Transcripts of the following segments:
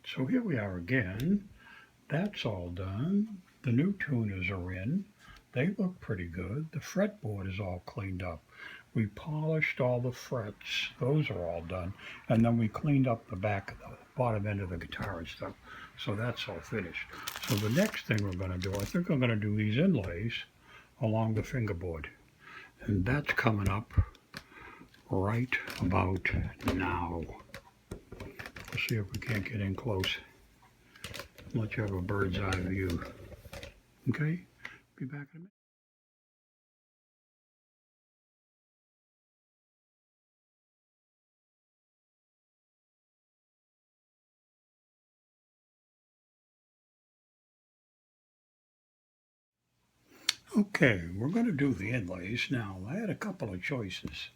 So here we are again. That's all done. The new tuners are in. They look pretty good. The fretboard is all cleaned up. We polished all the frets. Those are all done. And then we cleaned up the back of the bottom end of the guitar and stuff. So that's all finished. So the next thing we're going to do, I think I'm going to do these inlays along the fingerboard. And that's coming up right about now. Let's see if we can't get in close. Let you have a bird's eye view. Okay? Be back in a minute. Okay, we're going to do the inlays now. I had a couple of choices.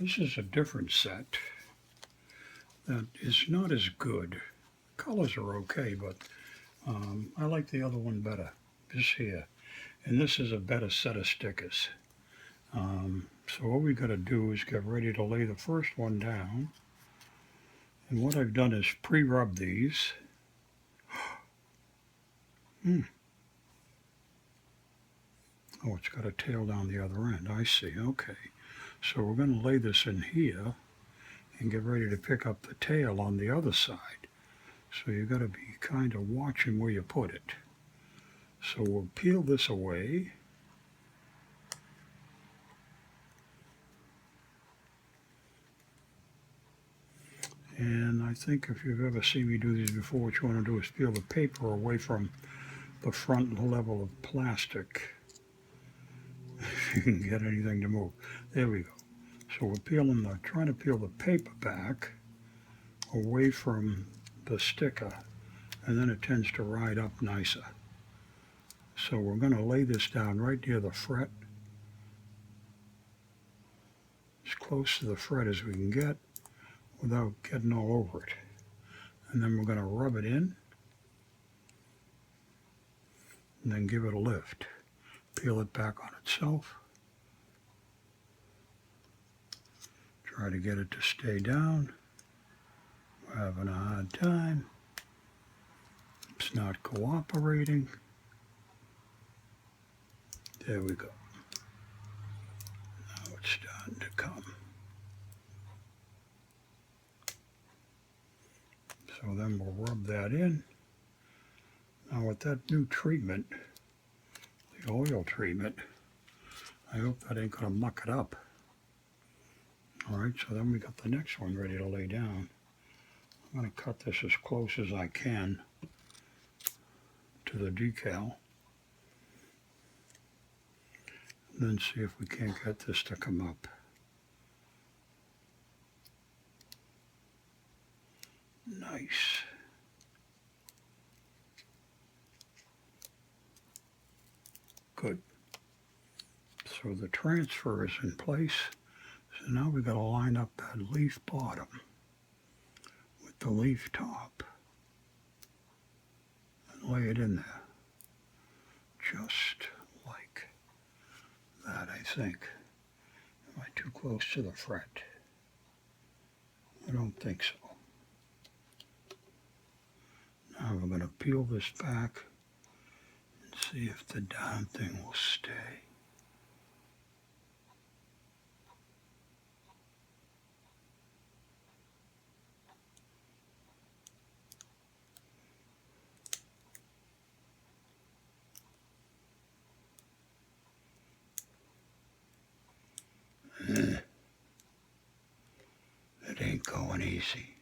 This is a different set that is not as good. Colors are okay, but I like the other one better. This here. And this is a better set of stickers. So what we got to do is get ready to lay the first one down. And what I've done is pre-rub these. Oh, it's got a tail down the other end. I see. Okay. So we're going to lay this in here and get ready to pick up the tail on the other side. So you've got to be kind of watching where you put it. So we'll peel this away. And I think if you've ever seen me do these before, what you want to do is peel the paper away from the front level of plastic. If you can get anything to move. There we go. So we're trying to peel the paper back away from the sticker, and then it tends to ride up nicer. So we're going to lay this down right near the fret, as close to the fret as we can get without getting all over it. And then we're going to rub it in and then give it a lift. Peel it back on itself. Try to get it to stay down. We're having a hard time. It's not cooperating. There we go. Now it's starting to come. So then we'll rub that in. Now with that new treatment, the oil treatment, I hope that ain't going to muck it up. All right, so then we got the next one ready to lay down. I'm going to cut this as close as I can to the decal. And then see if we can't get this to come up. Nice. Good. So the transfer is in place. So now we've got to line up that leaf bottom with the leaf top and lay it in there. Just like that, I think. Am I too close to the fret? I don't think so. Now we're going to peel this back and see if the down thing will stay. It ain't going easy.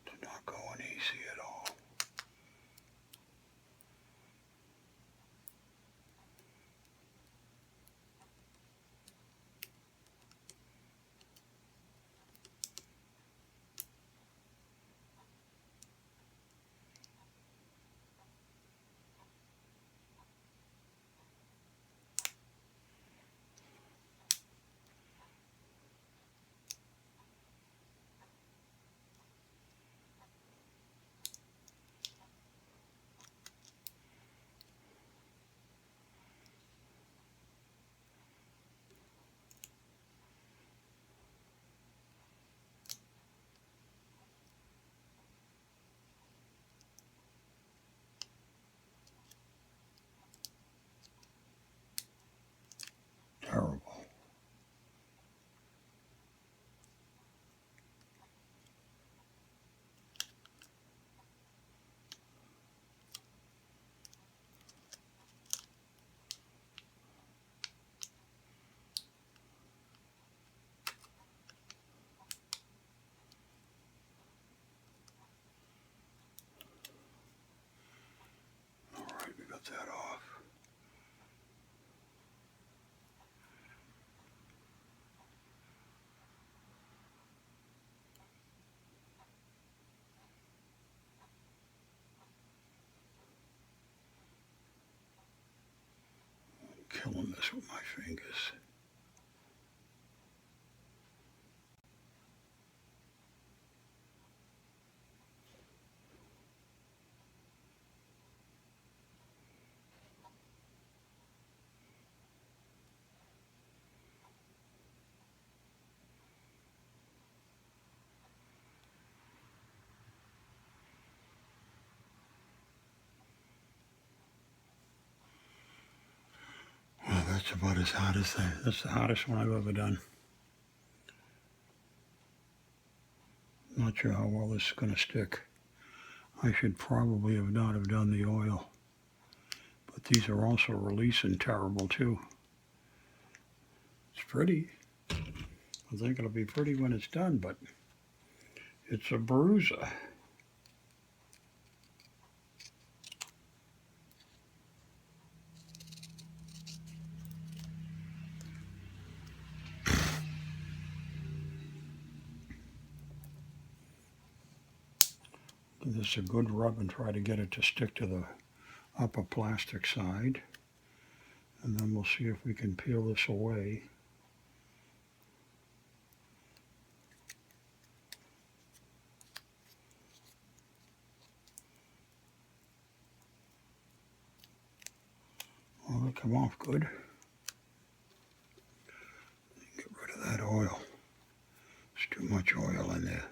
It's not going easy at all. killing this with my fingers. Well, that's about as hot as that. That's the hottest one I've ever done. Not sure how well this is going to stick. I should probably not have done the oil. But these are also releasing terrible too. It's pretty. I think it'll be pretty when it's done, but it's a bruiser. Give this a good rub and try to get it to stick to the upper plastic side. And then we'll see if we can peel this away. Well, it'll come off good. Get rid of that oil. There's too much oil in there.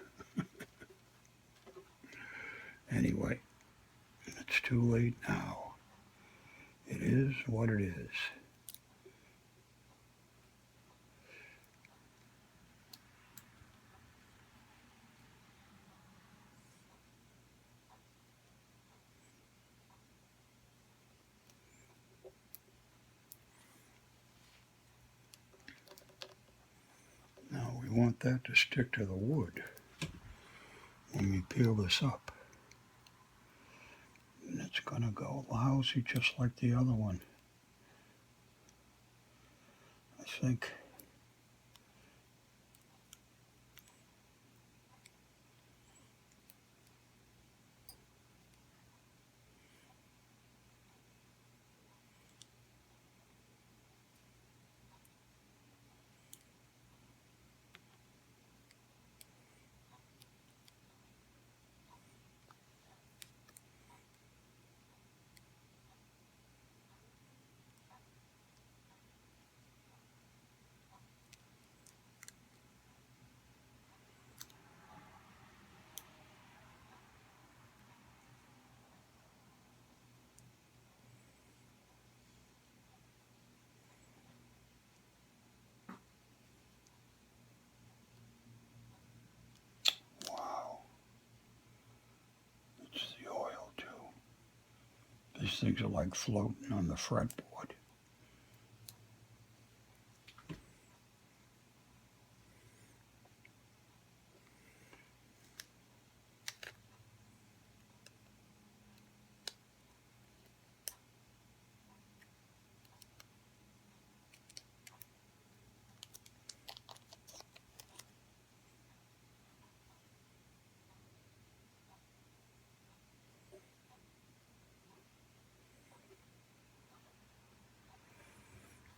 Anyway, it's too late now. It is what it is. Now we want that to stick to the wood when we peel this up. And it's going to go lousy just like the other one. I think. Wow. It's the oil too. These things are like floating on the fretboard.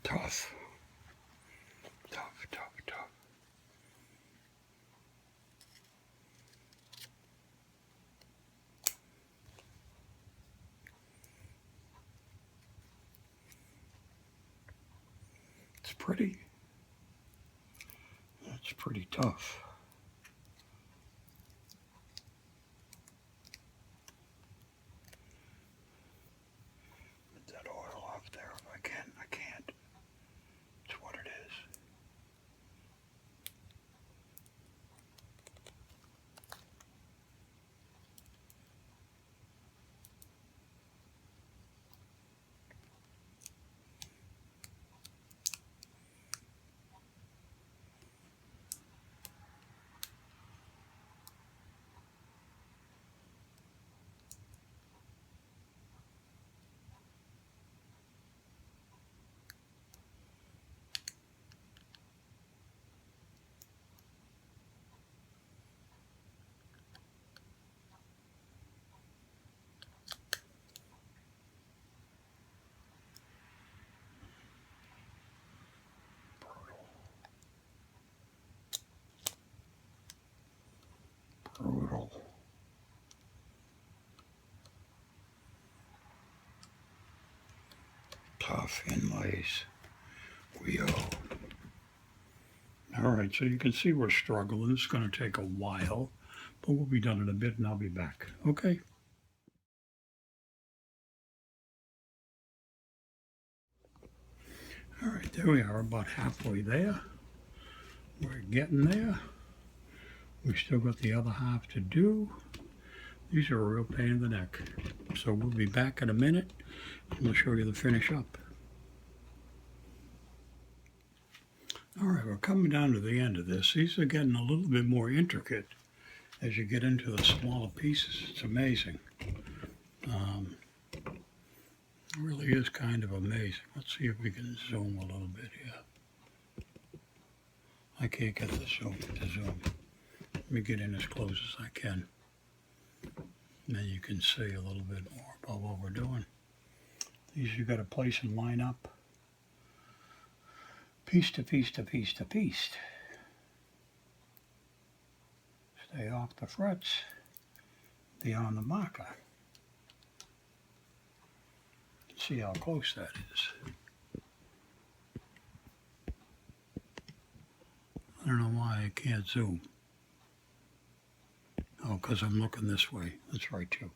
Tough. Tough, tough, tough. It's pretty. It's pretty tough. Get that oil off there if I can. I can't. It's what it is. Brutal. Tough inlays. All right, so you can see we're struggling. It's going to take a while, but we'll be done in a bit and I'll be back. Okay. All right, there we are, about halfway there. We're getting there. We still got the other half to do. These are a real pain in the neck. So we'll be back in a minute and we'll show you the finish up. All right, we're coming down to the end of this. These are getting a little bit more intricate as you get into the smaller pieces. It's amazing. It really is kind of amazing. Let's see if we can zoom a little bit here. I can't get the zoom to zoom. Let me get in as close as I can. And then you can see a little bit more about what we're doing. These you got to place and line up. Piece to piece to piece to piece. Stay off the frets beyond the marker. See how close that is. I don't know why I can't zoom. Oh, because I'm looking this way. That's right too.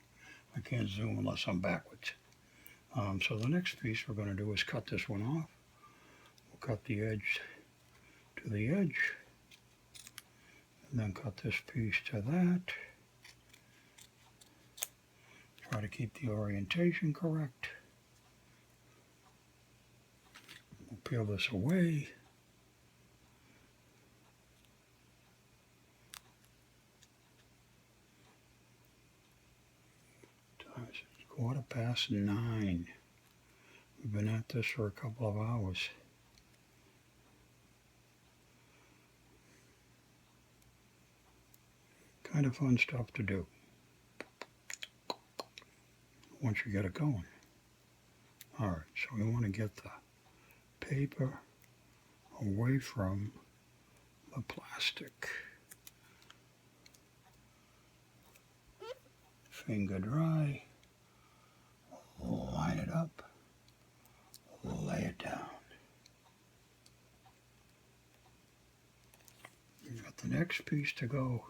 I can't zoom unless I'm backwards. So the next piece we're going to do is cut this one off. We'll cut the edge to the edge. And then cut this piece to that. Try to keep the orientation correct. We'll peel this away. It's 9:15. We've been at this for a couple of hours. Kind of fun stuff to do once you get it going. All right, so we want to get the paper away from the plastic. Finger dry. Line it up. Lay it down. You've got the next piece to go.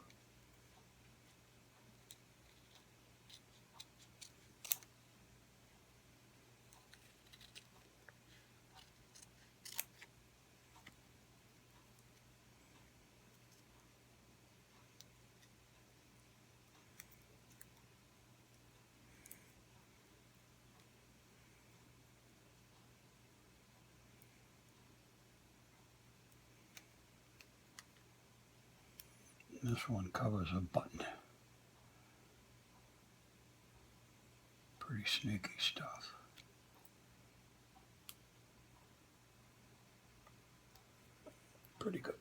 This one covers a button. Pretty sneaky stuff. Pretty good.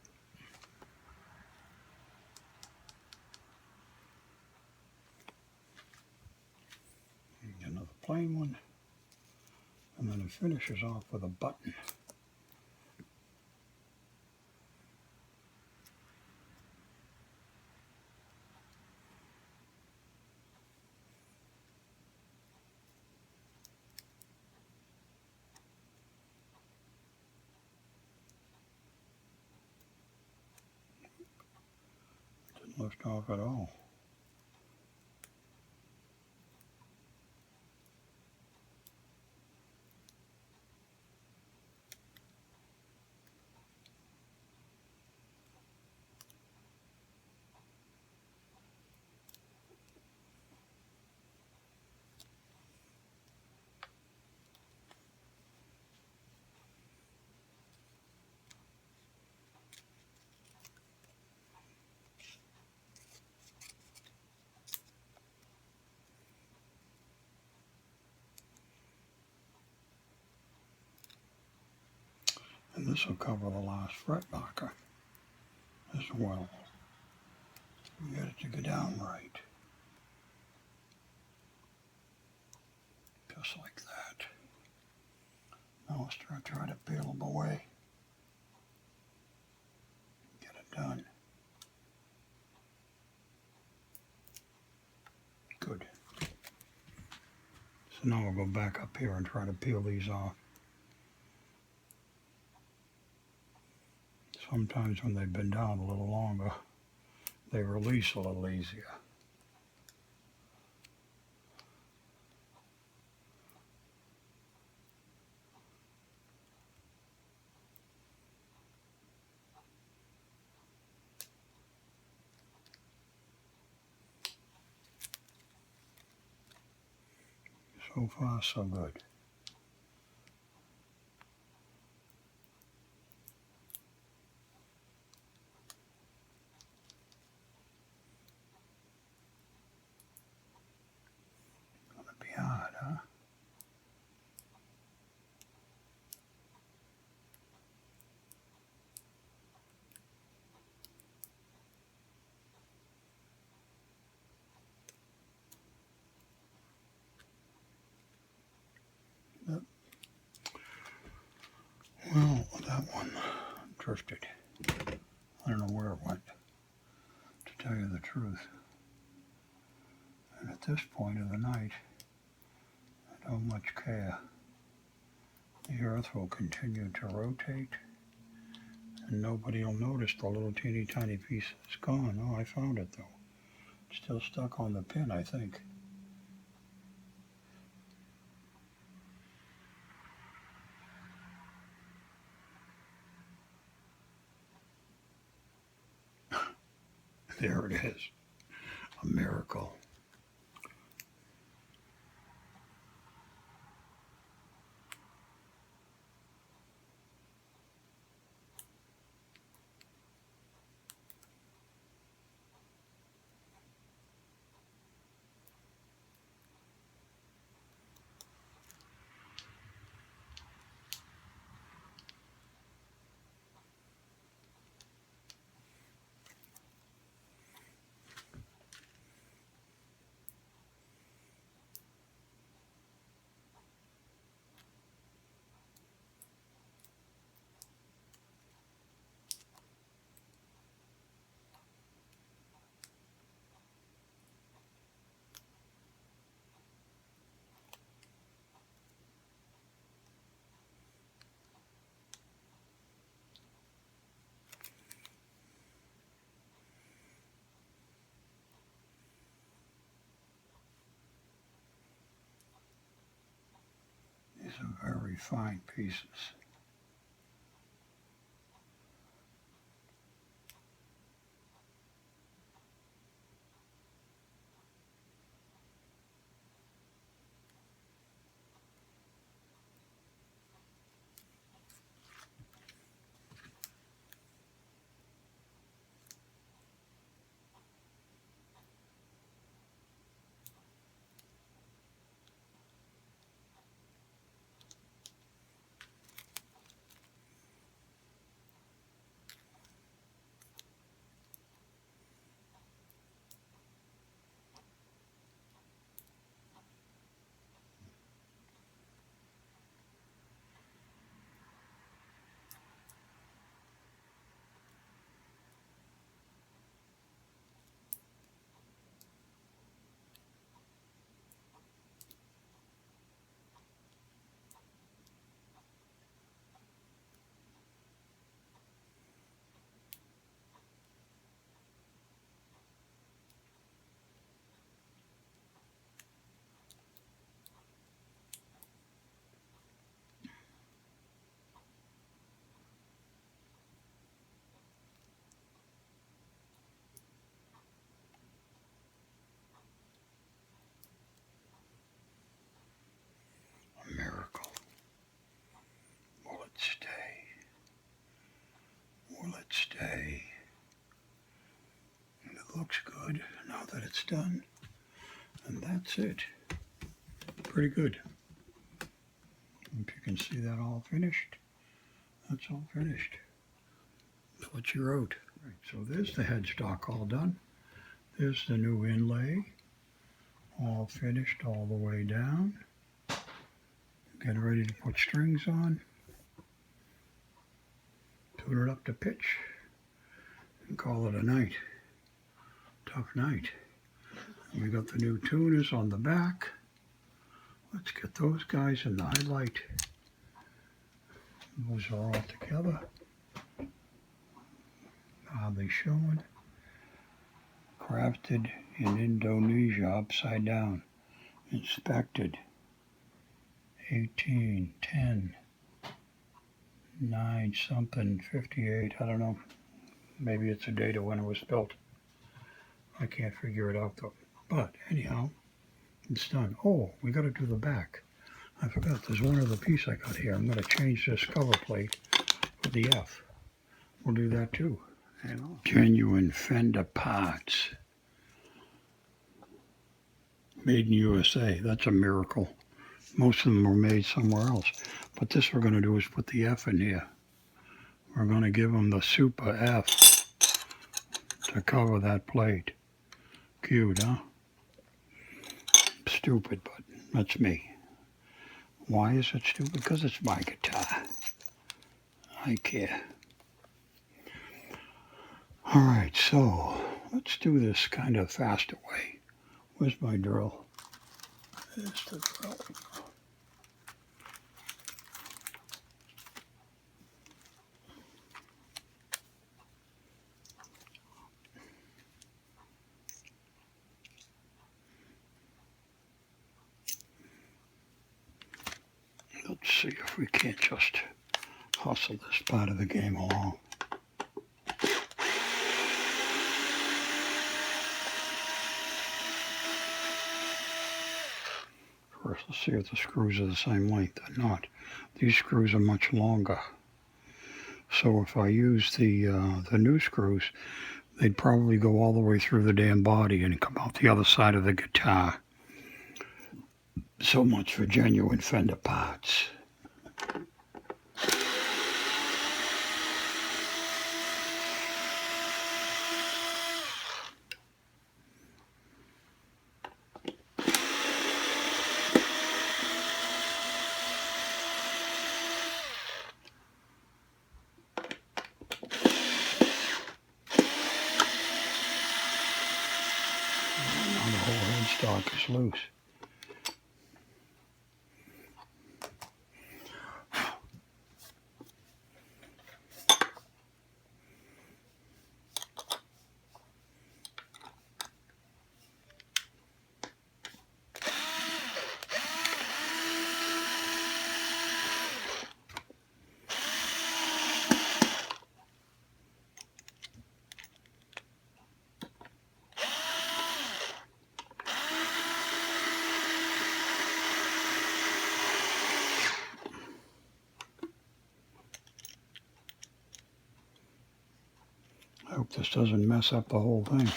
Another plain one. And then it finishes off with a button. Didn't lift off at all. And this will cover the last fret marker as well. We get it to go down right. Just like that. Now let's try to peel them away. Get it done. Now I'll go back up here and try to peel these off. Sometimes when they've been down a little longer, they release a little easier. So far, so good. Gonna be hard, huh? Yep. Well, that one drifted. I don't know where it went, to tell you the truth. And at this point of the night, I don't much care. The Earth will continue to rotate, and nobody will notice the little teeny tiny piece is gone. Oh, I found it though. It's still stuck on the pin, I think. There it is. A miracle. These are very fine pieces. A miracle. Will it stay? Will it stay? And it looks good now that it's done. And that's it. Pretty good. If you can see that all finished, that's all finished. That's what you wrote. Right, so there's the headstock all done. There's the new inlay, all finished all the way down. Getting ready to put strings on. Tune it up to pitch and call it a night. Tough night. And we got the new tuners on the back. Let's get those guys in the highlight. Those are all together. Are they showing? Crafted in Indonesia, upside down. Inspected. 18, 10, 9, something, 58. I don't know. Maybe it's a date of when it was built. I can't figure it out though. But anyhow, it's done. Oh, we got to do the back. I forgot. There's one other piece I got here. I'm going to change this cover plate with the F. We'll do that too. Hang on. Genuine Fender parts. Made in USA. That's a miracle. Most of them were made somewhere else. But this we're going to do is put the F in here. We're going to give them the super F to cover that plate. Cute, huh? Stupid, but that's me. Why is it stupid? Because it's my guitar. I care. Alright, so let's do this kind of faster way. Where's my drill? There's the drill. Let's see if we can't just hustle this part of the game along. First, let's see if the screws are the same length. They're not. These screws are much longer. So if I use the new screws, they'd probably go all the way through the damn body and come out the other side of the guitar. So much for genuine Fender parts. Now the whole headstock is loose. I hope this doesn't mess up the whole thing.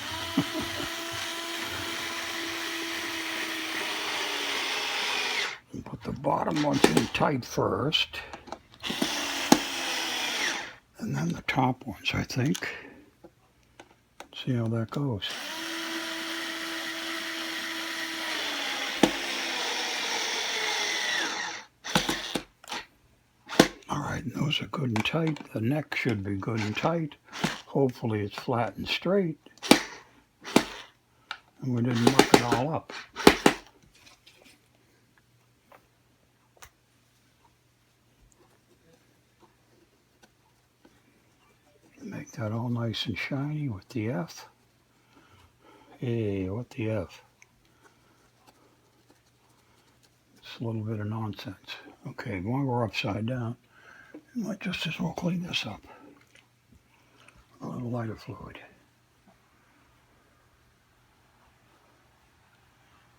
Put the bottom ones in tight first. And then the top ones, I think. See how that goes. Alright, those are good and tight. The neck should be good and tight. Hopefully it's flat and straight. And we didn't muck it all up. Make that all nice and shiny with the F. Hey, what the F? It's a little bit of nonsense. Okay, while we're upside down, you might just as well clean this up. A little lighter fluid.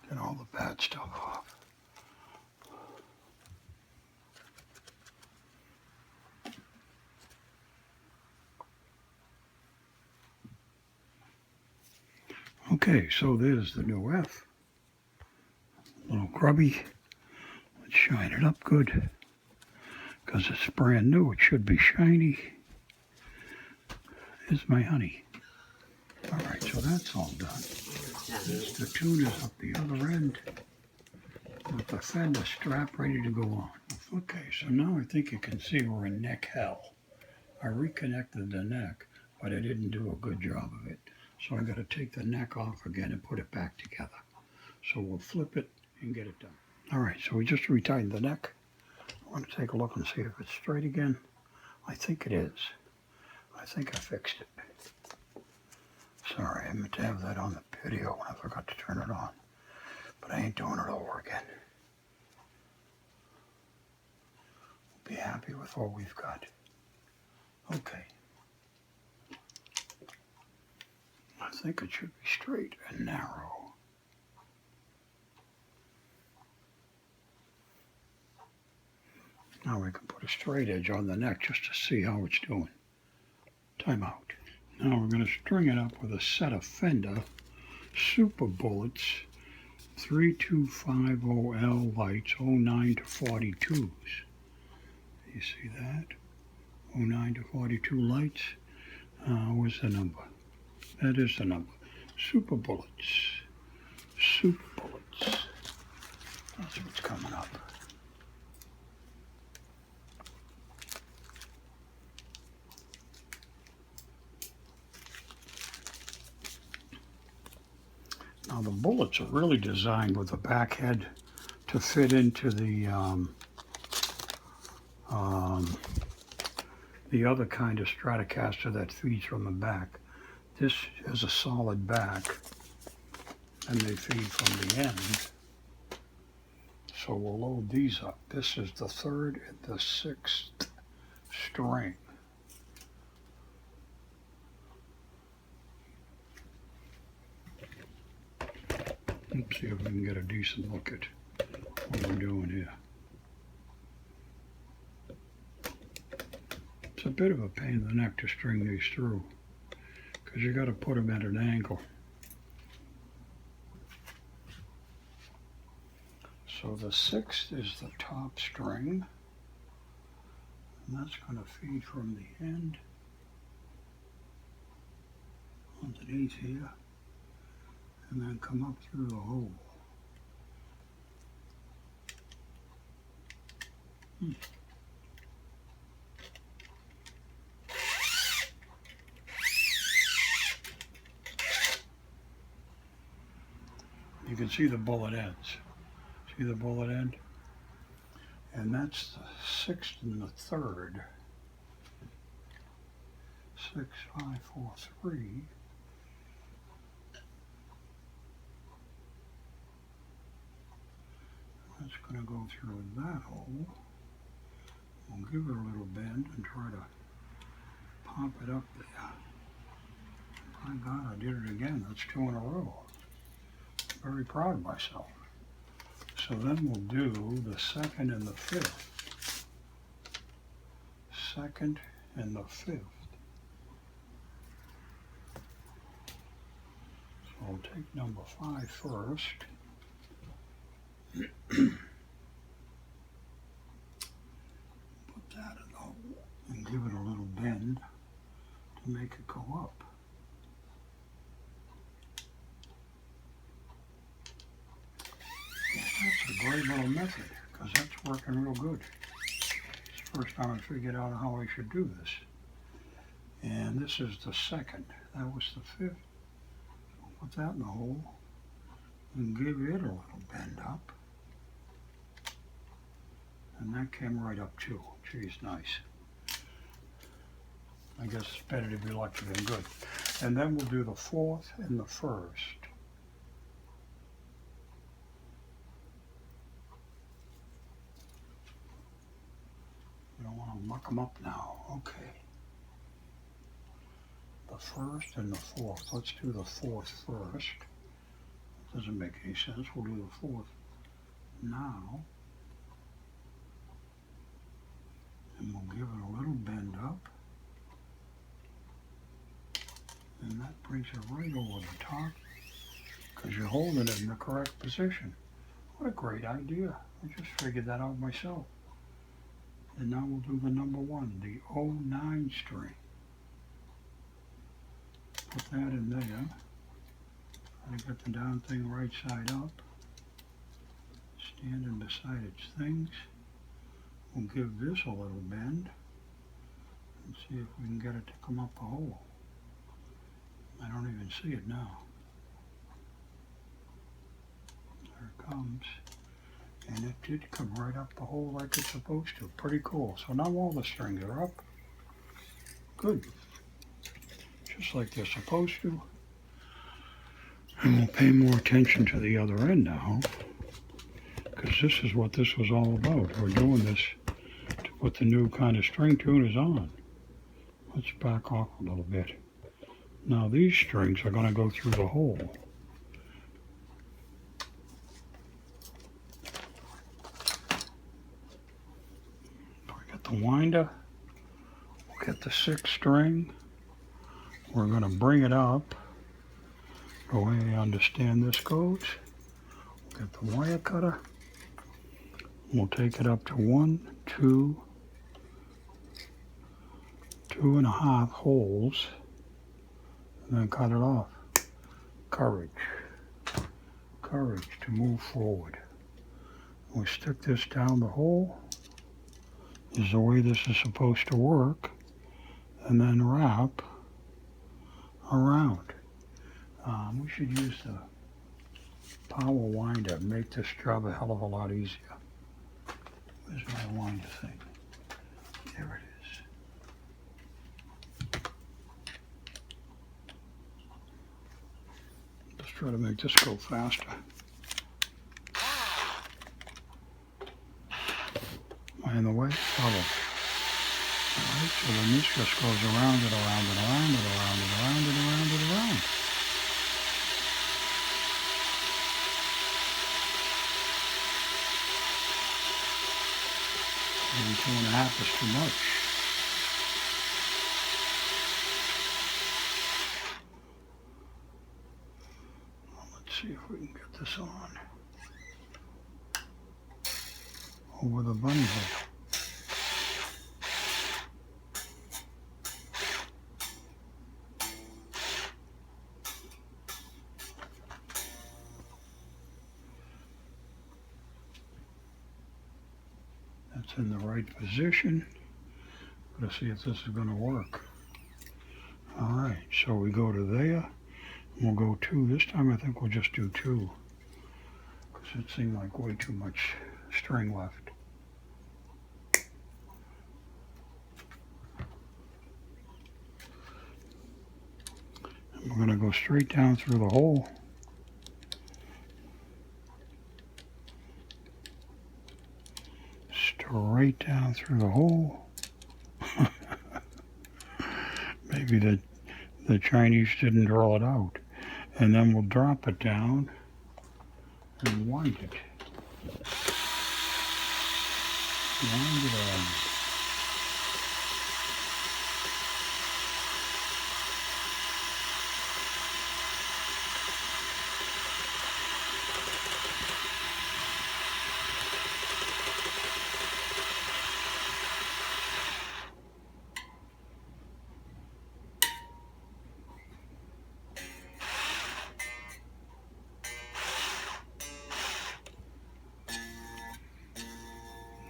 Get all the bad stuff off. Okay, so there's the new F. A little grubby. Let's shine it up good. Because it's brand new, it should be shiny. Here's my honey. Alright, so that's all done. The tune is up the other end with the Fender strap ready to go on. Okay, so now I think you can see we're in neck hell. I reconnected the neck, but I didn't do a good job of it. So I got to take the neck off again and put it back together. So we'll flip it and get it done. All right, so we just retightened the neck. I want to take a look and see if it's straight again. I think it is. I think I fixed it. Sorry, I meant to have that on the video and I forgot to turn it on. But I ain't doing it over again. We'll be happy with what we've got. Okay. I think it should be straight and narrow. Now we can put a straight edge on the neck just to see how it's doing. Time out. Now we're going to string it up with a set of Fender Super Bullets 3250L lights 09 to 42s. You see that? 09 to 42 lights. Where's the number? That is the number. Super Bullets. Super Bullets. That's what's coming up. Now the bullets are really designed with the back head to fit into the other kind of Stratocaster that feeds from the back. This has a solid back and they feed from the end. So we'll load these up. This is the 3rd and the 6th string. Let's see if we can get a decent look at what we're doing here. It's a bit of a pain in the neck to string these through because you got to put them at an angle. So the 6th is the top string, and that's going to feed from the end underneath here and then come up through the hole. You can see the bullet ends. See the bullet end? And that's the 6th and the 3rd. 6, 5, 4, 3. That's going to go through that hole. We'll give it a little bend and try to pop it up there. My God, I did it again. That's 2 in a row. Very proud of myself. So then we'll do the 2nd and the 5th. 2nd and the 5th. So I'll take number 5 first. Put that in the hole and give it a little bend to make it go up. That's a great little method because that's working real good. It's the first time I figured out how I should do this. And this is the 2nd. That was the 5th. Put that in the hole and give it a little bend up. And that came right up too. Geez, nice. I guess it's better to be lucky than good. And then we'll do the 4th and the 1st. You don't want to muck them up now. Okay. The 1st and the 4th. Let's do the 4th first. Doesn't make any sense. We'll do the 4th now. And we'll give it a little bend up. And that brings it right over the top because you're holding it in the correct position. What a great idea. I just figured that out myself. And now we'll do the number 1, the 09 string. Put that in there. Try to get the darn thing right side up. Standing beside its things. We'll give this a little bend and see if we can get it to come up the hole. I don't even see it now. There it comes. And it did come right up the hole like it's supposed to. Pretty cool. So now all the strings are up. Good. Just like they're supposed to. And we'll pay more attention to the other end now, because this is what this was all about. We're doing this to put the new kind of string tuners on. Let's back off a little bit. Now these strings are going to go through the hole. We got the winder. We'll get the 6th string. We're going to bring it up the way I understand this goes. We'll get the wire cutter. We'll take it up to 1, 2, 2.5 holes, and then cut it off. Courage. Courage to move forward. We stick this down the hole. This is the way this is supposed to work. And then wrap around. We should use the power winder, make this job a hell of a lot easier. Where's my winder thing? There it is. Let's try to make this go faster. Am I in the way? Trouble. Alright, so then this just goes around and around and around and around and around and around and around. And 2.5 is too much. Well, let's see if we can get this on. Over the bunny hole. That's in the right position. Let's see if this is going to work. All right, so we go to there. We'll go 2. This time I think we'll just do 2, because it seemed like way too much string left. And we're going to go straight down through the hole. Straight down through the hole. Maybe the Chinese didn't draw it out. And then we'll drop it down and wind it. Wind it on.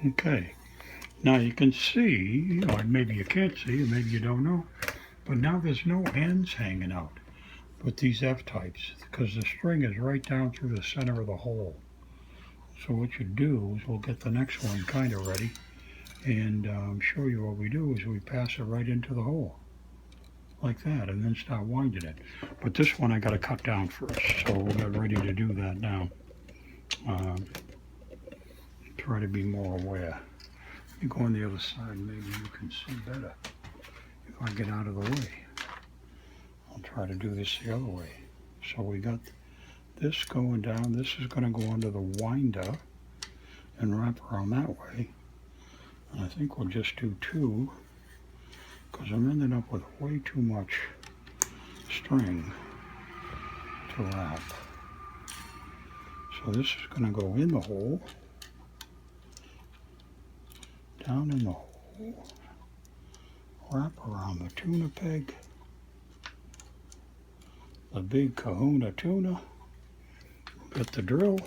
Okay, now you can see, or maybe you can't see, or maybe you don't know, but now there's no ends hanging out with these F-types, because the string is right down through the center of the hole. So what you do is we'll get the next one kind of ready, and show you what we do is we pass it right into the hole, like that, and then start winding it. But this one I got to cut down first, so we'll get ready to do that now. Try to be more aware. Let me go on the other side, maybe you can see better if I get out of the way. I'll try to do this the other way. So we got this going down. This is going to go under the winder and wrap around that way. And I think we'll just do 2, because I'm ending up with way too much string to wrap. So this is going to go in the hole. Down in the hole, wrap around the tuna peg, the big kahuna tuna, get the drill,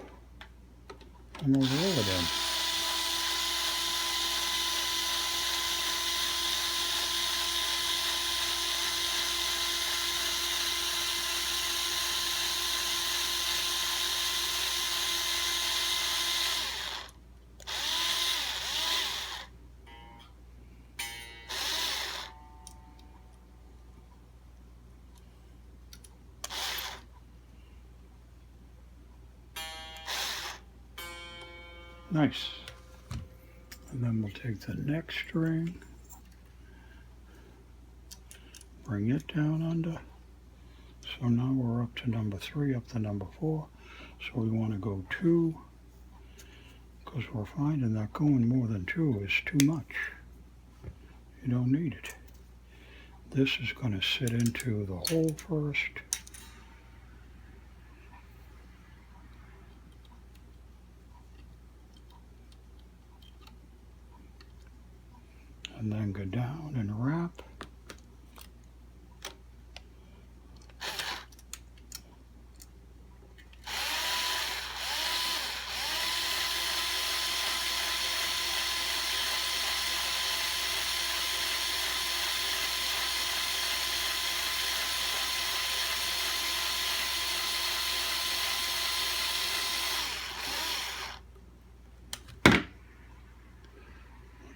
and we'll roll it in. Nice. And then we'll take the next string, bring it down under. So now we're up to number 3, up to number 4. So we want to go 2, because we're finding that going more than 2 is too much. You don't need it. This is going to sit into the hole first. And then go down and wrap.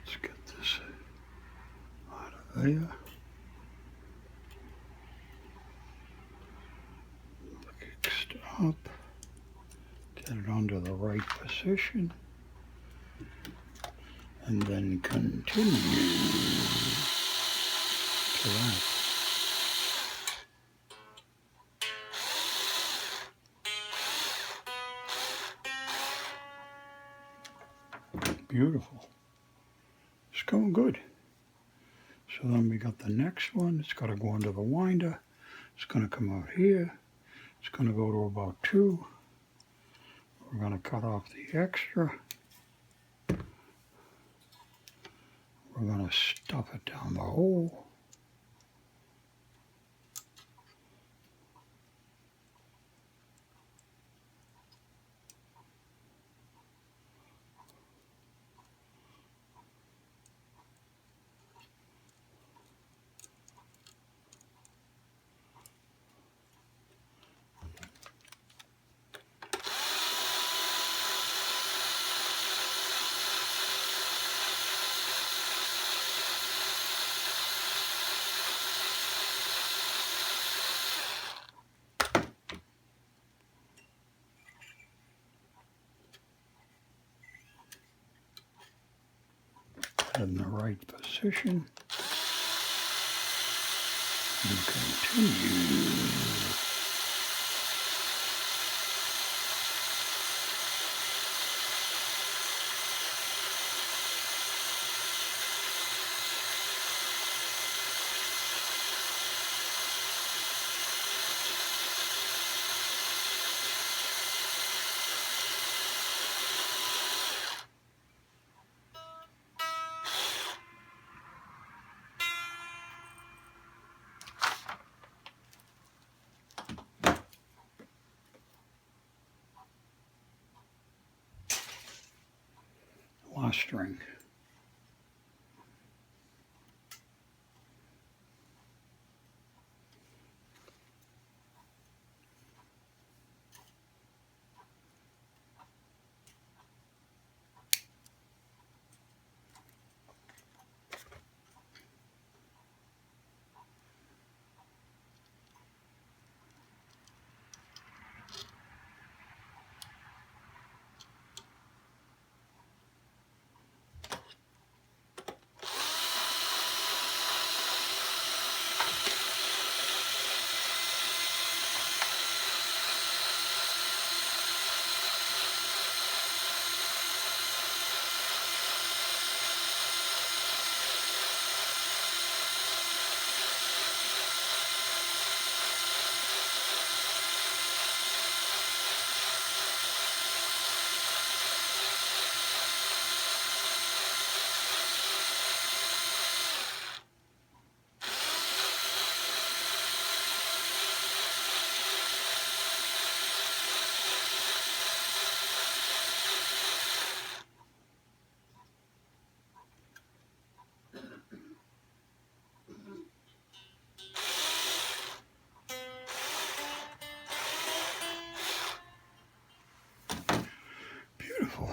Let's get this out of there. Stop. Get it under the right position. And then continue to wrap. Beautiful. It's going good. So then we got the next one. It's got to go under the winder. It's going to come out here. It's going to go to about 2. We're going to cut off the extra. We're going to stuff it down the hole. In the right position. And continue. Last string. Beautiful.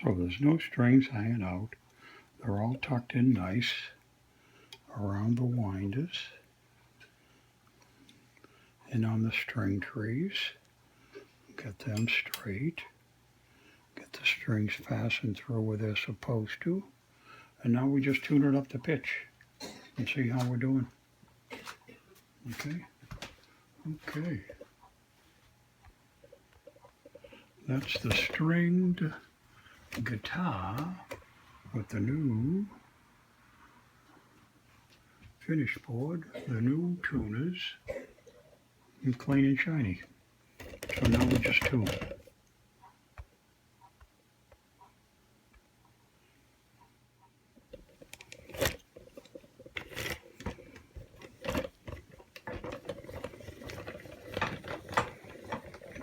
So there's no strings hanging out. They're all tucked in nice around the winders and on the string trees. Get them straight. Get the strings fastened through where they're supposed to. And now we just tune it up to pitch and see how we're doing. Okay. Okay. That's the stringed guitar with the new finish board, the new tuners, and clean and shiny. So now we just tune.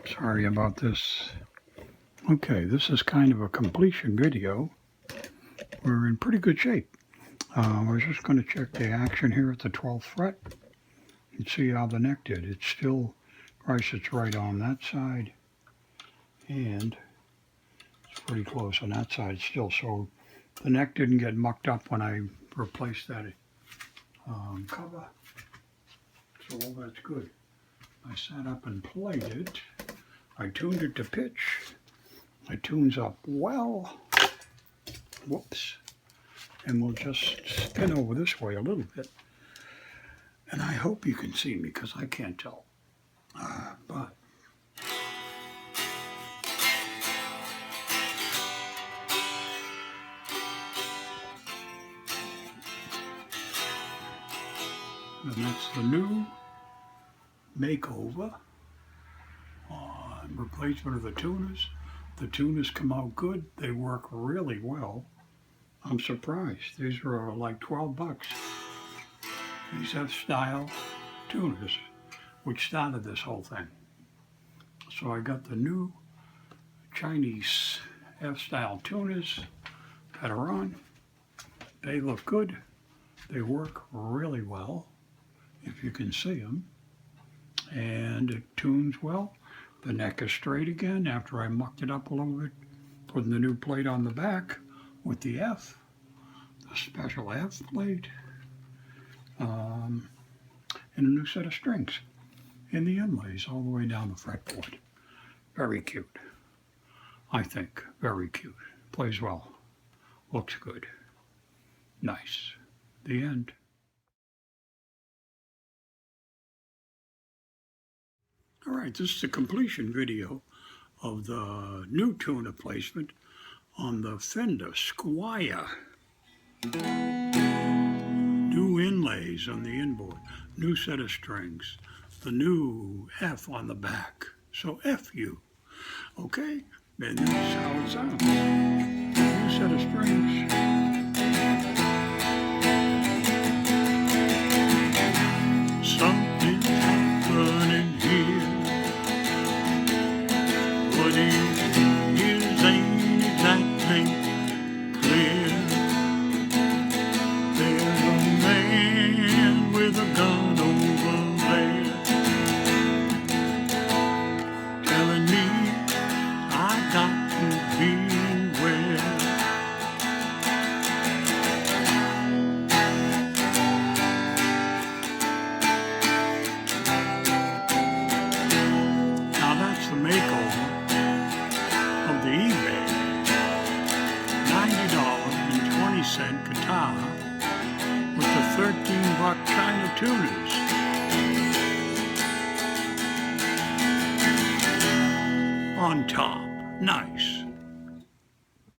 Sorry about this. Okay, this is kind of a completion video. We're in pretty good shape. I was just going to check the action here at the 12th fret and see how the neck did. It's still, it's right on that side, and it's pretty close on that side still. So the neck didn't get mucked up when I replaced that cover. So all that's good. I sat up and played it. I tuned it to pitch. My tune's up well. Whoops. And we'll just spin over this way a little bit. And I hope you can see me because I can't tell. But and that's the new makeover. Replacement of the tuners. The tuners come out good. They work really well. I'm surprised. These were like 12 bucks. These have style tuners, which started this whole thing. So I got the new Chinese F-style tuners that are on. They look good. They work really well, if you can see them. And it tunes well. The neck is straight again after I mucked it up a little bit, putting the new plate on the back with the F, the special F plate, and a new set of strings in the inlays all the way down the fretboard. Very cute, I think. Very cute. Plays well. Looks good. Nice. The end. All right, this is the completion video of the new tuner placement on the Fender Squier. New inlays on the inboard, new set of strings, the new F on the back. So F-U, okay? And that's how it sounds. New set of strings. Something's happening here. What is ain't exactly clear. There's a man with a gun over there telling me I got to beware. Now that's the makeover of the eBay $90.20 guitar with the 13-buck China tuners. On top. Nice.